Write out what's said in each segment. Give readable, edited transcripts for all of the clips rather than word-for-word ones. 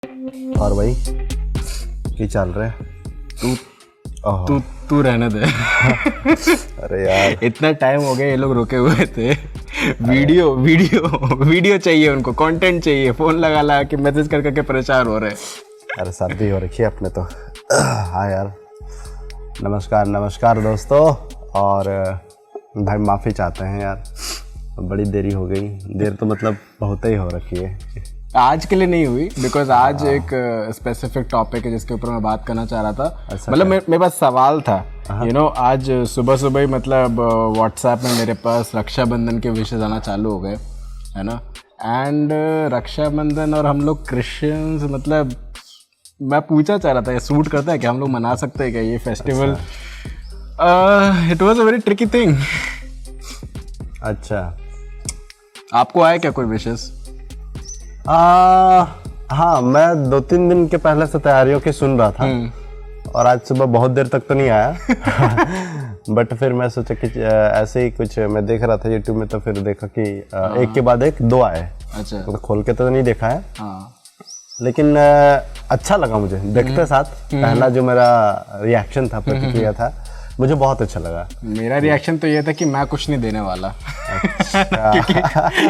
और भाई क्या चल रहा है? तू रहने दे। अरे यार इतना टाइम हो गया, ये लोग रुके हुए थे। वीडियो चाहिए उनको, कंटेंट चाहिए। फोन लगा के मैसेज कर करके परेशान हो रहे हैं। अरे सर्दी हो रखी है अपने तो। हाँ यार, नमस्कार दोस्तों। और भाई माफ़ी चाहते हैं यार, बड़ी देरी हो गई। देर तो मतलब बहुत ही हो रखी है। आज के लिए नहीं हुई, बिकॉज आज एक स्पेसिफिक टॉपिक है जिसके ऊपर मैं बात करना चाह रहा था। मतलब मेरे पास सवाल था, आज सुबह ही मतलब व्हाट्सएप में मेरे पास रक्षाबंधन के विशेष आना चालू हो गए, है ना। एंड रक्षाबंधन और हम लोग क्रिश्चियंस, मतलब मैं पूछना चाह रहा था, ये सूट करता है क्या? हम लोग मना सकते हैं क्या ये festival? It was a very tricky thing. अच्छा, आपको आया क्या कोई विशेष? हाँ, मैं 2-3 दिन के पहले से तैयारियों की सुन रहा था और आज सुबह बहुत देर तक तो नहीं आया। बट फिर मैं सोचा कि ऐसे ही कुछ मैं देख रहा था यूट्यूब में, तो फिर देखा कि एक के बाद एक 2 आए। अच्छा, तो खोल के तो नहीं देखा है। हाँ, लेकिन अच्छा लगा मुझे देखते साथ। पहला जो मेरा रिएक्शन था, प्रतिक्रिया था, मुझे बहुत अच्छा लगा। मेरा रिएक्शन तो ये था कि मैं कुछ नहीं देने वाला।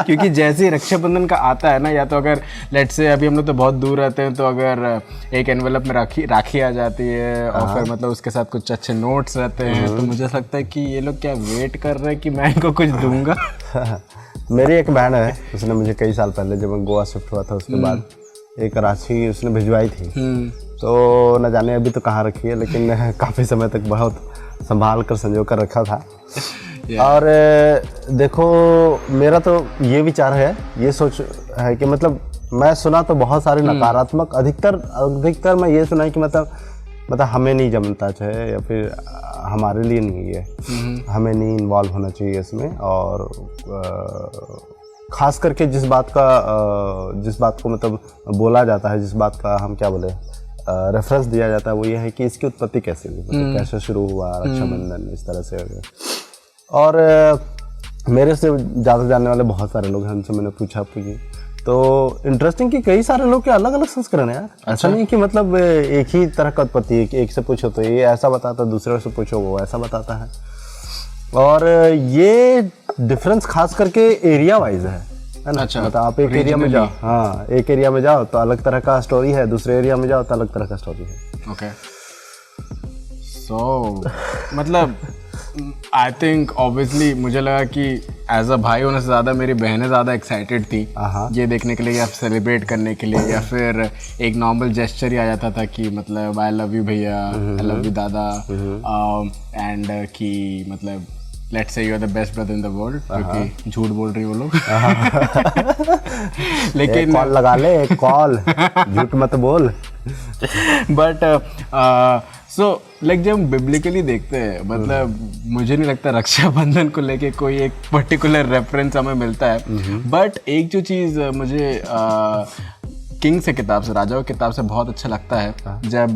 क्योंकि जैसे ही रक्षाबंधन का आता है ना, या तो अगर लेट्स से अभी हम लोग तो बहुत दूर रहते हैं, तो अगर एक एनवेलप में राखी आ जाती है और फिर मतलब उसके साथ कुछ अच्छे नोट्स रहते हैं, तो मुझे लगता है कि ये लोग क्या वेट कर रहे हैं कि मैं इनको कुछ दूंगा। मेरी एक बहन है, उसने मुझे कई साल पहले जब मैं गोवा शिफ्ट हुआ था उसके बाद एक राशि उसने भिजवाई थी। तो न जाने अभी तो कहाँ रखी है, लेकिन काफ़ी समय तक बहुत संभाल कर संजो कर रखा था। और देखो, मेरा तो ये विचार है, ये सोच है कि मतलब मैं सुना तो बहुत सारे नकारात्मक, अधिकतर मैं ये सुना है कि मतलब हमें नहीं जमता है, या फिर हमारे लिए नहीं है, हमें नहीं इन्वॉल्व होना चाहिए इसमें। और खास करके जिस बात को मतलब बोला जाता है, जिस बात का हम क्या बोले रेफरेंस दिया जाता है, वो ये है कि इसकी उत्पत्ति कैसे हुई, मतलब कैसे शुरू हुआ रक्षाबंधन, इस तरह से। और मेरे से ज़्यादा जानने वाले बहुत सारे लोग हैं, उनसे मैंने पूछा तो इंटरेस्टिंग कि कई सारे लोग के अलग अलग संस्करण है यार। ऐसा नहीं कि मतलब एक ही तरह का उत्पत्ति है कि एक से पूछो तो ये ऐसा बताता है, दूसरे से पूछो वो ऐसा बताता है। और ये डिफरेंस खास करके एरिया वाइज है ना। अच्छा, मतलब आप एक एरिया में जाओ, हाँ, एक एरिया में जाओ तो अलग तरह का स्टोरी है, दूसरे एरिया में जाओ तो अलग तरह का स्टोरी है। ओके, सो मतलब आई थिंक ऑब्वियसली मुझे लगा कि एज अ भाई होने से ज़्यादा मेरी बहनें ज़्यादा एक्साइटेड थी ये देखने के लिए, या सेलिब्रेट करने के लिए, या फिर एक नॉर्मल जेस्चर ही आ जाता था कि मतलब आई लव यू भैया, आई लव यू दादा, एंड कि मतलब let's say you are the best brother in the world, क्योंकि झूठ बोल रही वो लोग। लेकिन कॉल लगा ले, एक कॉल, झूठ मत बोल। बट सो लाइक जब हम बिब्लिकली देखते हैं, मतलब मुझे नहीं लगता रक्षाबंधन को लेके कोई एक पर्टिकुलर रेफरेंस हमें मिलता है। बट एक जो चीज़ मुझे किंग से किताब से, राजाओं की किताब से बहुत अच्छा लगता है, जब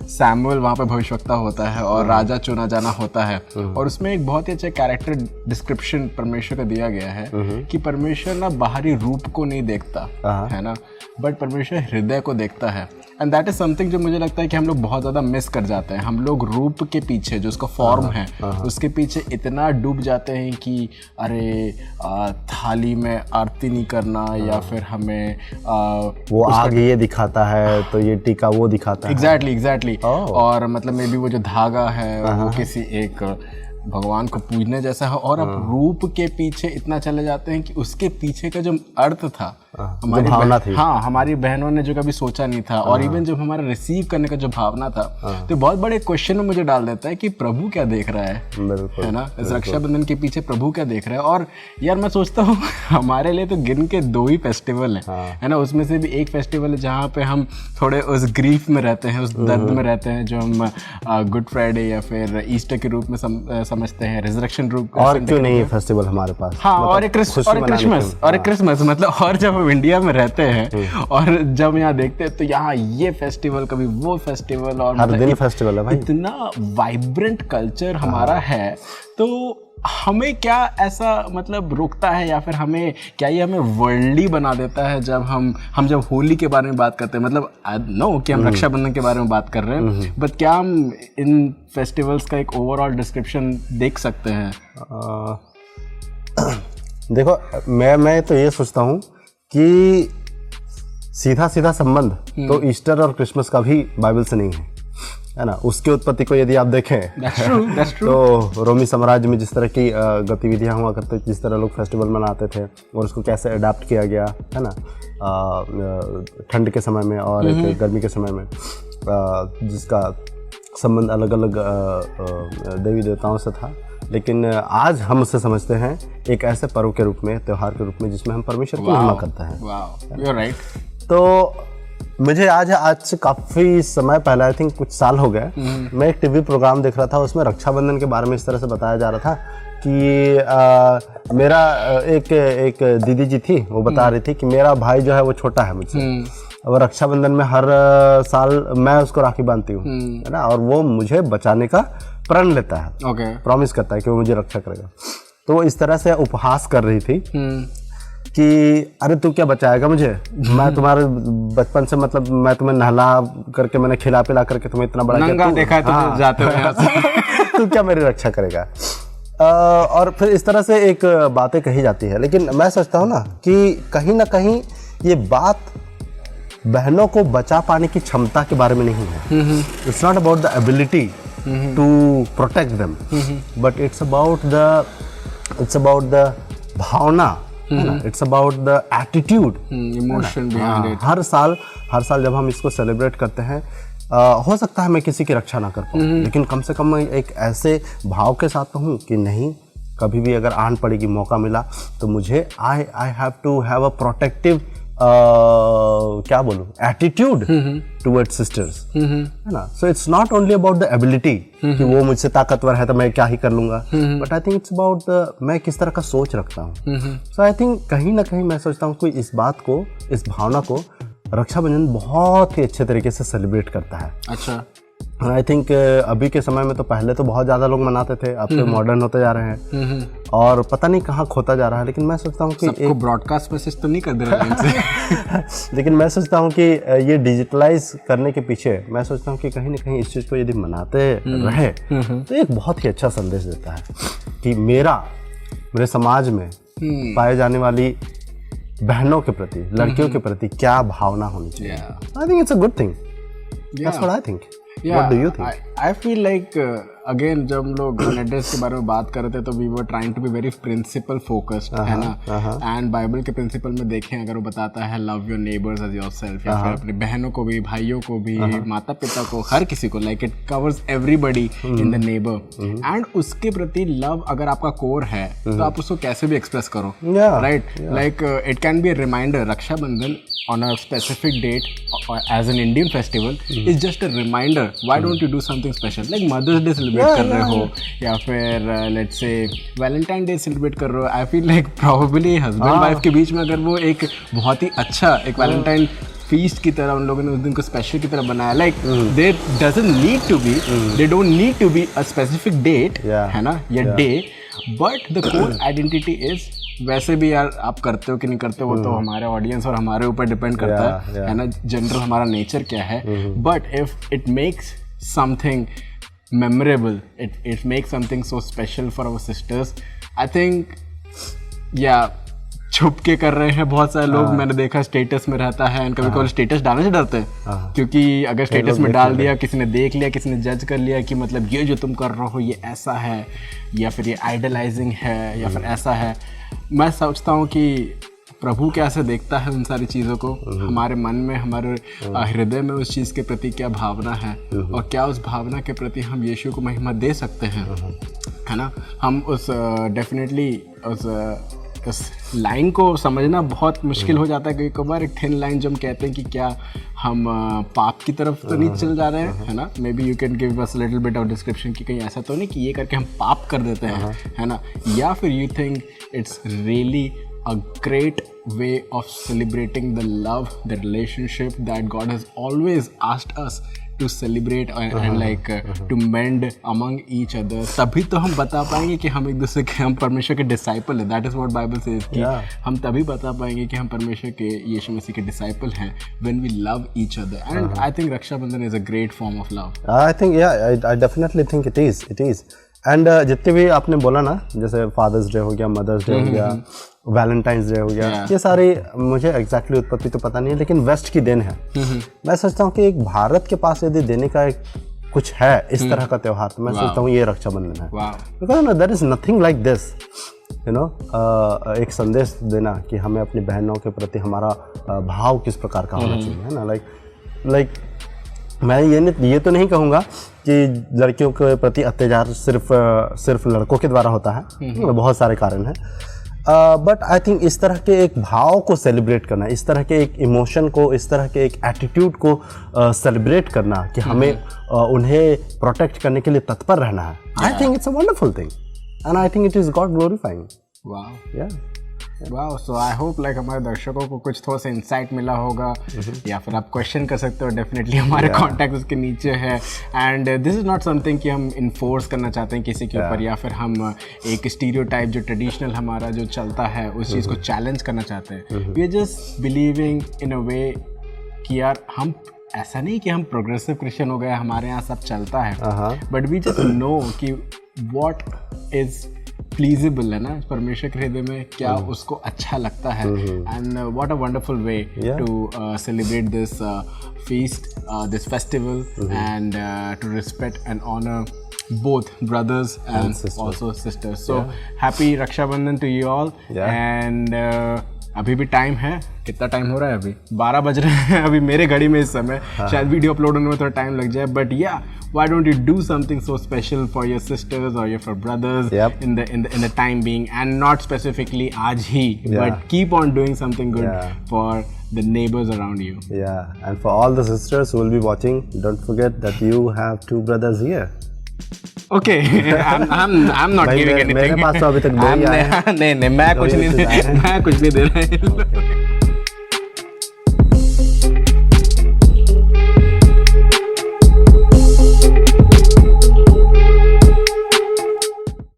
सैमुअल वहाँ पे भविष्यवक्ता होता है और राजा चुना जाना होता है, और उसमें एक बहुत ही अच्छा कैरेक्टर डिस्क्रिप्शन परमेश्वर का दिया गया है कि परमेश्वर ना बाहरी रूप को नहीं देखता है ना, बट परमेश्वर हृदय को देखता है। एंड दैट इज समथिंग जो मुझे लगता है कि हम लोग बहुत ज़्यादा मिस कर जाते हैं। हम लोग रूप के पीछे, जो उसका फॉर्म है, उसके पीछे इतना डूब जाते हैं कि अरे थाली में आरती नहीं करना, या फिर हमें वो आगे ये दिखाता है तो ये टीका वो दिखाता है। एग्जैक्टली। और मतलब मे बी वो जो धागा है वो किसी एक भगवान को पूजने जैसा है, और अब रूप के पीछे इतना चले जाते हैं कि उसके पीछे का जो अर्थ था, हमारी भावना थी, हाँ, हमारी बहनों ने जो कभी सोचा नहीं था, और इवन जब हमारा रिसीव करने का जो भावना था, तो बहुत बड़े क्वेश्चन में मुझे डाल देता है कि प्रभु क्या देख रहा है ना, इस रक्षाबंधन के पीछे प्रभु क्या देख रहा है। और यार मैं सोचता हूँ हमारे लिए तो गिन के 2 ही फेस्टिवल है ना, उसमें से भी एक फेस्टिवल है जहाँ पे हम थोड़े उस ग्रीफ में रहते हैं, उस दर्द में रहते हैं, जो हम गुड फ्राइडे या फिर ईस्टर के रूप में समझते हैं, रिजरेक्शन रूप। और क्यों नहीं है फेस्टिवल हमारे पास? हाँ, और एक क्रिसमस, मतलब और जब हम इंडिया में रहते हैं और जब यहाँ देखते हैं तो यहाँ ये फेस्टिवल, कभी वो फेस्टिवल, और हर दिन फेस्टिवल है भाई। इतना वाइब्रेंट कल्चर हमारा है। तो हमें क्या ऐसा मतलब रोकता है, या फिर हमें क्या ये हमें वर्ल्डली बना देता है जब हम जब होली के बारे में बात करते हैं? मतलब नो कि हम रक्षाबंधन के बारे में बात कर रहे हैं, बट क्या हम इन फेस्टिवल्स का एक ओवरऑल डिस्क्रिप्शन देख सकते हैं? देखो, मैं तो ये सोचता हूँ कि सीधा संबंध तो ईस्टर और क्रिसमस का भी बाइबल से नहीं है ना। उसकी उत्पत्ति को यदि आप देखें That's true. तो रोमी साम्राज्य में जिस तरह की गतिविधियां हुआ करते, जिस तरह लोग फेस्टिवल मनाते थे और उसको कैसे अडाप्ट किया गया है ना, ठंड के समय में और एक गर्मी के समय में, जिसका संबंध अलग अलग देवी देवताओं से था, लेकिन आज हम उसे समझते हैं एक ऐसे पर्व के रूप में, त्योहार के रूप में, जिसमें हम परमेश्वर की महिमा करते हैं। वाह, यू आर राइट। तो मुझे आज से काफ़ी समय पहले, आई थिंक कुछ साल हो गए, मैं एक टीवी प्रोग्राम देख रहा था, उसमें रक्षाबंधन के बारे में इस तरह से बताया जा रहा था कि मेरा एक दीदी जी थी, वो बता रही थी कि मेरा भाई जो है वो छोटा है मुझसे, और रक्षाबंधन में हर साल मैं उसको राखी बांधती हूँ, है ना, और वो मुझे बचाने का प्रण लेता है, प्रॉमिस करता है कि वो मुझे रक्षा करेगा। तो वो इस तरह से उपहास कर रही थी कि अरे तू क्या बचाएगा मुझे, मैं तुम्हारे बचपन से, मतलब मैं तुम्हें नहला करके, मैंने खिला पिला करके तुम्हें इतना बड़ा नंगा देखा है, तुम जाते हो यहाँ से। तू क्या मेरी रक्षा करेगा? और फिर इस तरह से एक बातें कही जाती है, लेकिन मैं सोचता हूँ ना कि कहीं ना कहीं ये बात बहनों को बचा पाने की क्षमता के बारे में नहीं है। It's not about the ability to protect them, but it's about the भावना, it's about the attitude, emotion behind it. हर साल जब हम इसको सेलिब्रेट करते हैं, हो सकता है मैं किसी की रक्षा ना कर पाऊँ, लेकिन कम से कम मैं एक ऐसे भाव के साथ हूँ कि नहीं, कभी भी अगर आन पड़ेगी, मौका मिला तो मुझे I have to have a protective क्या बोलूं, एटीट्यूड टुवर्ड्स सिस्टर्स, है ना। So it's not only about the ability कि वो मुझसे ताकतवर है तो मैं क्या ही कर लूंगा, but I think it's about the मैं किस तरह का सोच रखता हूँ। सो आई थिंक कहीं ना कहीं मैं सोचता हूँ कि इस बात को, इस भावना को रक्षाबंधन बहुत ही अच्छे तरीके से सेलिब्रेट करता है। अच्छा, आई थिंक अभी के समय में तो, पहले तो बहुत ज़्यादा लोग मनाते थे, अब तो मॉडर्न होते जा रहे हैं और पता नहीं कहाँ खोता जा रहा है, लेकिन मैं सोचता हूँ कि सबको ब्रॉडकास्ट मैसेज तो नहीं कर दे रहा लेकिन मैं सोचता हूँ कि ये डिजिटलाइज करने के पीछे, मैं सोचता हूँ कि कहीं ना कहीं इस चीज़ को यदि मनाते रहे तो एक बहुत ही अच्छा संदेश देता है कि मेरे समाज में पाए जाने वाली बहनों के प्रति, लड़कियों के प्रति क्या भावना होनी चाहिए। I think it's a good thing, that's what I think. What do you think? I feel like again जब हम लोग नेटर्स के बारे में बात कर रहे थे तो we were trying to be very principle focused, है ना। एंड बाइबल के प्रिंसिपल में देखें अगर वो बताता है love your neighbors as yourself, या फिर अपनी बहनों को भी, भाइयों को भी, माता पिता को, हर किसी को, like it covers everybody in the neighbor, and उसके प्रति लव अगर आपका कोर है तो आप उसको कैसे भी एक्सप्रेस करो, right. Like it can be a reminder, Rakshabandhan on a specific date as an Indian festival is just a reminder. Why don't you do something special like Mother's Day celebrate कर रहे हो, या फिर let's say Valentine Day celebrate कर रहे हो? I feel like probably husband wife के बीच में अगर वो एक बहुत ही अच्छा एक Valentine feast की तरह उन लोगों ने उस दिन को स्पेशल की तरह बनाया, like there doesn't need to be, they don't need to be a specific date, है ना, या day, but the core identity is, वैसे भी यार आप करते हो कि नहीं करते हो वो तो हमारे ऑडियंस और हमारे ऊपर डिपेंड करता है ना, जनरल हमारा नेचर क्या है, but if it makes something memorable, it makes something so special for our sisters, I think या छुप के कर रहे हैं बहुत सारे लोग, मैंने देखा स्टेटस में रहता है, एंड कभी कभी स्टेटस डालने से डरते हैं क्योंकि अगर स्टेटस में डाल दिया, किसी ने देख लिया, किसी ने जज कर लिया कि मतलब ये जो तुम कर रहे हो ये ऐसा है, या फिर ये आइडलाइजिंग है, या फिर ऐसा है। मैं सोचता हूँ कि प्रभु कैसे देखता है उन सारी चीज़ों को, हमारे मन में, हमारे हृदय में उस चीज़ के प्रति क्या भावना है, और क्या उस भावना के प्रति हम यीशु को महिमा दे सकते हैं, है ना। हम उस डेफिनेटली उस लाइन को समझना बहुत मुश्किल हो जाता है कई कबार, एक थिन लाइन जो हम कहते हैं कि क्या हम पाप की तरफ तो नहीं चल जा रहे हैं, है ना। May be you can give us little bit of description कि कहीं ऐसा तो नहीं कि ये करके हम पाप कर देते हैं, है ना, या फिर you think it's really a great way of celebrating the love, the relationship that God has always asked us to celebrate and like to mend among each other. तभी तो हम बता पाएंगे कि हम एक दूसरे के हम परमेश्वर के डिसाइपल हैं. That is what Bible says कि हम तभी बता पाएंगे कि हम परमेश्वर के यीशु मसीह के डिसाइपल हैं when we love each other. And I think Rakshabandhan is a great form of love. I think I definitely think it is. And जितने भी आपने बोला ना, जैसे फादर्स डे हो गया, मदर्स डे हो गया, वैलेंटाइंस डे हो गया, ये सारी मुझे एग्जैक्टली उत्पत्ति तो पता नहीं है, लेकिन वेस्ट की देन है. मैं सोचता हूँ कि एक भारत के पास यदि देने का एक कुछ है इस तरह का त्यौहार, तो मैं सोचता हूँ ये रक्षाबंधन है. Because there is nothing like this, you know, एक संदेश देना कि हमें अपनी बहनों के प्रति हमारा भाव किस प्रकार का होना चाहिए, है ना. लाइक मैं ये तो नहीं कहूँगा कि लड़कियों के प्रति अत्याचार सिर्फ लड़कों के द्वारा होता है, बहुत सारे कारण हैं. बट आई थिंक इस तरह के एक भाव को सेलिब्रेट करना, इस तरह के एक इमोशन को, इस तरह के एक एटीट्यूड को सेलिब्रेट करना कि हमें उन्हें प्रोटेक्ट करने के लिए तत्पर रहना है. I think it's a wonderful thing and I think it is God glorifying. Wow, so I hope like हमारे दर्शकों को कुछ थोड़ा सा इंसाइट मिला होगा, या फिर आप क्वेश्चन कर सकते हो. डेफिनेटली हमारे कॉन्टैक्ट उसके नीचे है. And this is not something कि हम इन्फोर्स करना चाहते हैं किसी के ऊपर, या फिर हम एक स्टीरियोटाइप जो ट्रेडिशनल हमारा जो चलता है उस चीज़ को चैलेंज करना चाहते हैं. We are just believing in a way कि यार हम ऐसा नहीं कि हम प्रोग्रेसिव क्रिश्चियन हो गए, हमारे यहाँ सब चलता है, बट वी जस्ट नो कि वॉट इज़ प्लीजेबल है ना परमेश्वर के हृदय में, क्या उसको अच्छा लगता है. And what a wonderful way to celebrate this feast, this festival, and to respect and honor both brothers and also sisters. So happy Raksha Bandhan to you all. And अभी भी टाइम है, कितना टाइम हो रहा है अभी? 12 बज रहे हैं अभी मेरे घड़ी में इस समय. शायद वीडियो अपलोड होने में थोड़ा टाइम लग जाए, बट या why don't you do something so special for your sisters or for brothers in the time being, and not specifically aaj hi, but keep on doing something good for the neighbors around you. And for all the sisters who will be watching, don't forget that you have 2 brothers here. Okay, I'm not giving anything. मेरे पास तो अभी तक 2 ही आए हैं. नहीं, मैं कुछ नहीं दे रहा.